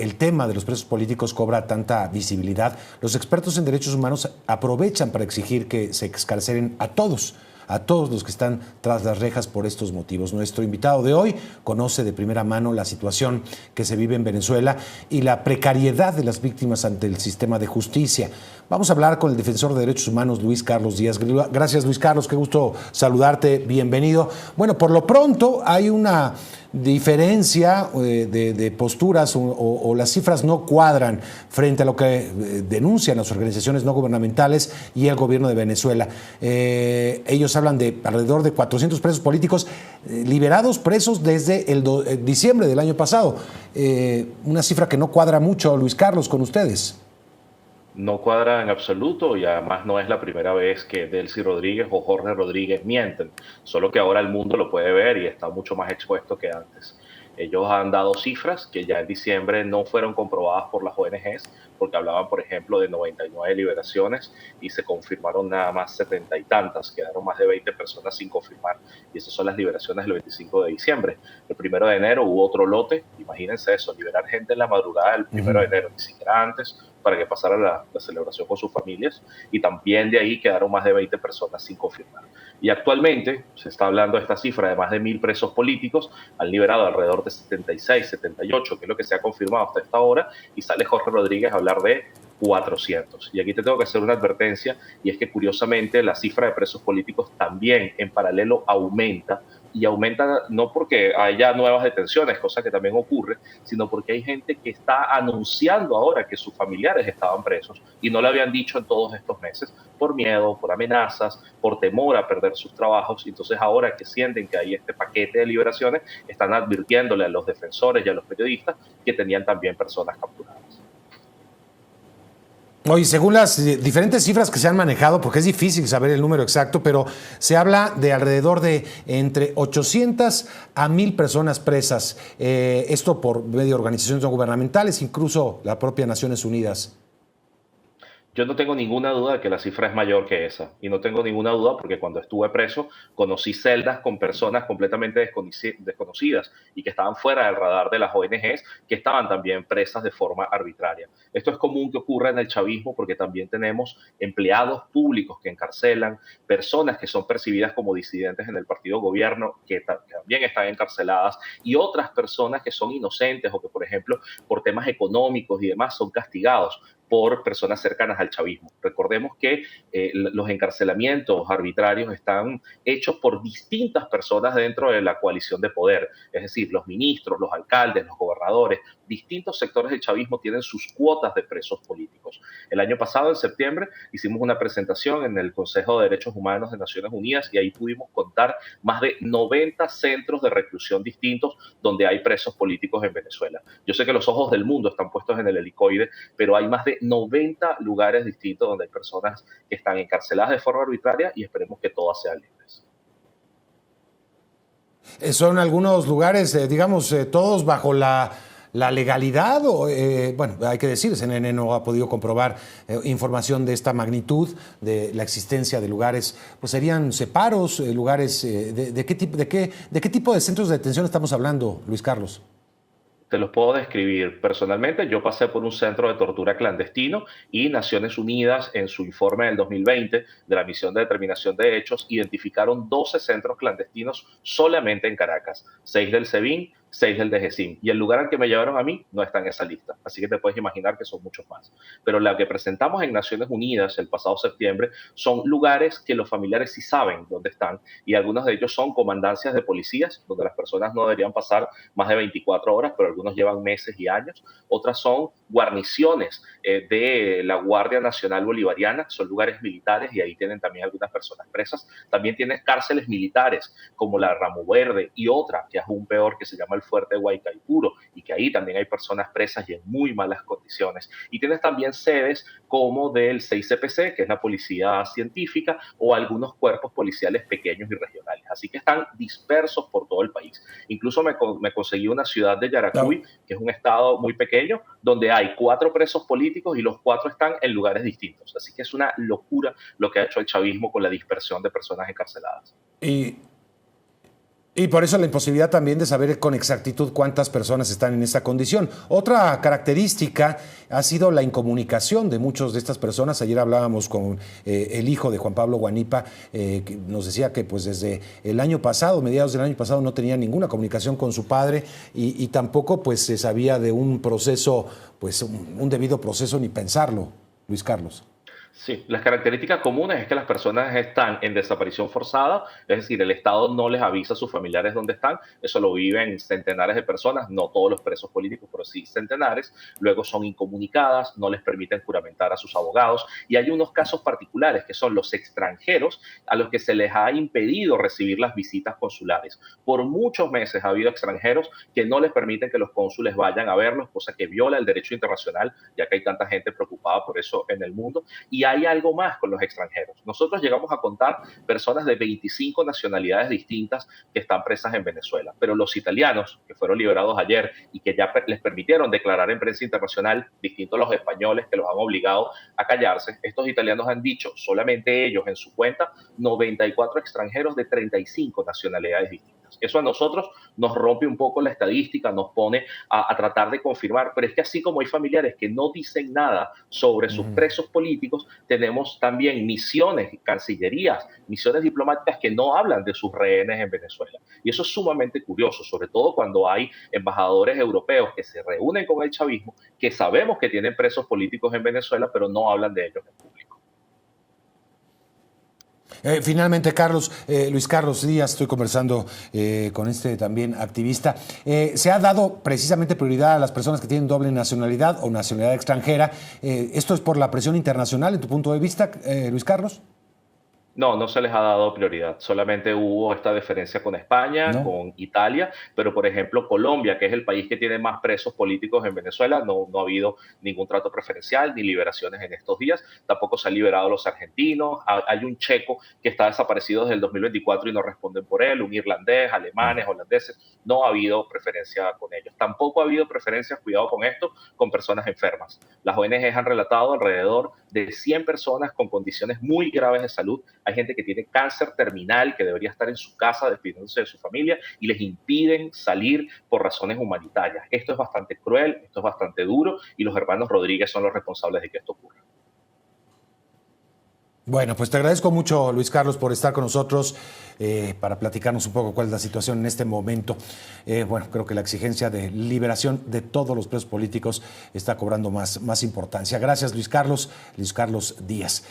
el tema de los presos políticos cobra tanta visibilidad, los expertos en derechos humanos aprovechan para exigir que se excarcelen a todos los que están tras las rejas por estos motivos. Nuestro invitado de hoy conoce de primera mano la situación que se vive en Venezuela y la precariedad de las víctimas ante el sistema de justicia. Vamos a hablar con el defensor de derechos humanos, Luis Carlos Díaz. Gracias, Luis Carlos, qué gusto saludarte, bienvenido. Bueno, por lo pronto hay una diferencia de posturas o las cifras no cuadran frente a lo que denuncian las organizaciones no gubernamentales y el gobierno de Venezuela. Ellos hablan de alrededor de 400 presos políticos liberados, presos desde diciembre del año pasado. Una cifra que no cuadra mucho, Luis Carlos, con ustedes. No cuadra en absoluto y además no es la primera vez que Delcy Rodríguez o Jorge Rodríguez mienten, solo que ahora el mundo lo puede ver y está mucho más expuesto que antes. Ellos han dado cifras que ya en diciembre no fueron comprobadas por las ONGs, porque hablaban, por ejemplo, de 99 liberaciones y se confirmaron nada más 70 y tantas, quedaron más de 20 personas sin confirmar, y esas son las liberaciones del 25 de diciembre. El 1 de enero hubo otro lote, imagínense eso, liberar gente en la madrugada del 1 de enero, ni siquiera antes, para que pasara la celebración con sus familias, y también de ahí quedaron más de 20 personas sin confirmar. Y actualmente se está hablando de esta cifra de más de 1.000 presos políticos, han liberado alrededor de 76, 78, que es lo que se ha confirmado hasta esta hora, y sale Jorge Rodríguez a hablar de 400. Y aquí te tengo que hacer una advertencia, y es que curiosamente la cifra de presos políticos también en paralelo aumenta, y aumenta no porque haya nuevas detenciones, cosa que también ocurre, sino porque hay gente que está anunciando ahora que sus familiares estaban presos y no lo habían dicho en todos estos meses por miedo, por amenazas, por temor a perder sus trabajos. Y entonces ahora que sienten que hay este paquete de liberaciones, están advirtiéndole a los defensores y a los periodistas que tenían también personas capturadas. Oye, según las diferentes cifras que se han manejado, porque es difícil saber el número exacto, pero se habla de alrededor de entre 800 a 1,000 personas presas. Esto por medio de organizaciones no gubernamentales, incluso la propia Naciones Unidas. Yo no tengo ninguna duda de que la cifra es mayor que esa. Y no tengo ninguna duda porque cuando estuve preso conocí celdas con personas completamente desconocidas y que estaban fuera del radar de las ONGs, que estaban también presas de forma arbitraria. Esto es común que ocurra en el chavismo porque también tenemos empleados públicos que encarcelan, personas que son percibidas como disidentes en el partido gobierno que también están encarceladas, y otras personas que son inocentes o que, por ejemplo, por temas económicos y demás son castigados por personas cercanas al chavismo. Recordemos que los encarcelamientos arbitrarios están hechos por distintas personas dentro de la coalición de poder, es decir, los ministros, los alcaldes, los gobernadores, distintos sectores del chavismo tienen sus cuotas de presos políticos. El año pasado, en septiembre, hicimos una presentación en el Consejo de Derechos Humanos de Naciones Unidas y ahí pudimos contar más de 90 centros de reclusión distintos donde hay presos políticos en Venezuela. Yo sé que los ojos del mundo están puestos en el helicoide, pero hay más de 90 lugares distintos donde hay personas que están encarceladas de forma arbitraria y esperemos que todas sean libres. Son algunos lugares, digamos, todos bajo la legalidad, o bueno, hay que decir, CNN no ha podido comprobar información de esta magnitud, de la existencia de lugares, pues serían separos, lugares, ¿de qué tipo de centros de detención estamos hablando, Luis Carlos? Te los puedo describir. Personalmente, yo pasé por un centro de tortura clandestino y Naciones Unidas, en su informe del 2020 de la Misión de Determinación de Hechos, identificaron 12 centros clandestinos solamente en Caracas, 6 del SEBIN, 6 del DGCIM. Y el lugar al que me llevaron a mí no está en esa lista, así que te puedes imaginar que son muchos más. Pero la que presentamos en Naciones Unidas el pasado septiembre son lugares que los familiares sí saben dónde están, y algunos de ellos son comandancias de policías, donde las personas no deberían pasar más de 24 horas, pero algunos llevan meses y años. Otras son guarniciones de la Guardia Nacional Bolivariana, son lugares militares y ahí tienen también algunas personas presas. También tienes cárceles militares como la Ramo Verde y otra que es aún peor, que se llama el Fuerte Guaycaipuro, y que ahí también hay personas presas y en muy malas condiciones. Y tienes también sedes como del 6CPC, que es la policía científica, o algunos cuerpos policiales pequeños y regionales. Así que están dispersos por todo el país. Incluso me conseguí una ciudad de Yaracuy, que es un estado muy pequeño, donde hay 4 presos políticos y los 4 están en lugares distintos. Así que es una locura lo que ha hecho el chavismo con la dispersión de personas encarceladas. Y Y por eso la imposibilidad también de saber con exactitud cuántas personas están en esta condición. Otra característica ha sido la incomunicación de muchas de estas personas. Ayer hablábamos con el hijo de Juan Pablo Guanipa, que nos decía que pues desde el año pasado, mediados del año pasado, no tenía ninguna comunicación con su padre y tampoco pues se sabía de un proceso, pues un debido proceso ni pensarlo, Luis Carlos. Sí, las características comunes es que las personas están en desaparición forzada, es decir, el Estado no les avisa a sus familiares dónde están, eso lo viven centenares de personas, no todos los presos políticos, pero sí centenares, luego son incomunicadas, no les permiten juramentar a sus abogados, y hay unos casos particulares que son los extranjeros a los que se les ha impedido recibir las visitas consulares. Por muchos meses ha habido extranjeros que no les permiten que los cónsules vayan a verlos, cosa que viola el derecho internacional, ya que hay tanta gente preocupada por eso en el mundo, y hay algo más con los extranjeros. Nosotros llegamos a contar personas de 25 nacionalidades distintas que están presas en Venezuela, pero los italianos que fueron liberados ayer y que ya les permitieron declarar en prensa internacional, distinto a los españoles que los han obligado a callarse, estos italianos han dicho, solamente ellos en su cuenta, 94 extranjeros de 35 nacionalidades distintas. Eso a nosotros nos rompe un poco la estadística, nos pone a tratar de confirmar, pero es que así como hay familiares que no dicen nada sobre sus presos políticos, tenemos también misiones, cancillerías, misiones diplomáticas que no hablan de sus rehenes en Venezuela. Y eso es sumamente curioso, sobre todo cuando hay embajadores europeos que se reúnen con el chavismo, que sabemos que tienen presos políticos en Venezuela, pero no hablan de ellos en público. Finalmente, Luis Carlos Díaz, estoy conversando con este también activista. Se ha dado precisamente prioridad a las personas que tienen doble nacionalidad o nacionalidad extranjera. ¿Esto es por la presión internacional, en tu punto de vista, Luis Carlos? No, no se les ha dado prioridad. Solamente hubo esta diferencia con España, ¿No? con Italia, pero por ejemplo Colombia, que es el país que tiene más presos políticos en Venezuela, no ha habido ningún trato preferencial ni liberaciones en estos días. Tampoco se han liberado los argentinos. Hay un checo que está desaparecido desde el 2024 y no responden por él, un irlandés, alemanes, holandeses. No ha habido preferencia con ellos. Tampoco ha habido preferencias, cuidado con esto, con personas enfermas. Las ONGs han relatado alrededor de 100 personas con condiciones muy graves de salud. Hay gente que tiene cáncer terminal, que debería estar en su casa despidiéndose de su familia y les impiden salir por razones humanitarias. Esto es bastante cruel, esto es bastante duro y los hermanos Rodríguez son los responsables de que esto ocurra. Bueno, pues te agradezco mucho, Luis Carlos, por estar con nosotros para platicarnos un poco cuál es la situación en este momento. Bueno, creo que la exigencia de liberación de todos los presos políticos está cobrando más importancia. Gracias, Luis Carlos Díaz.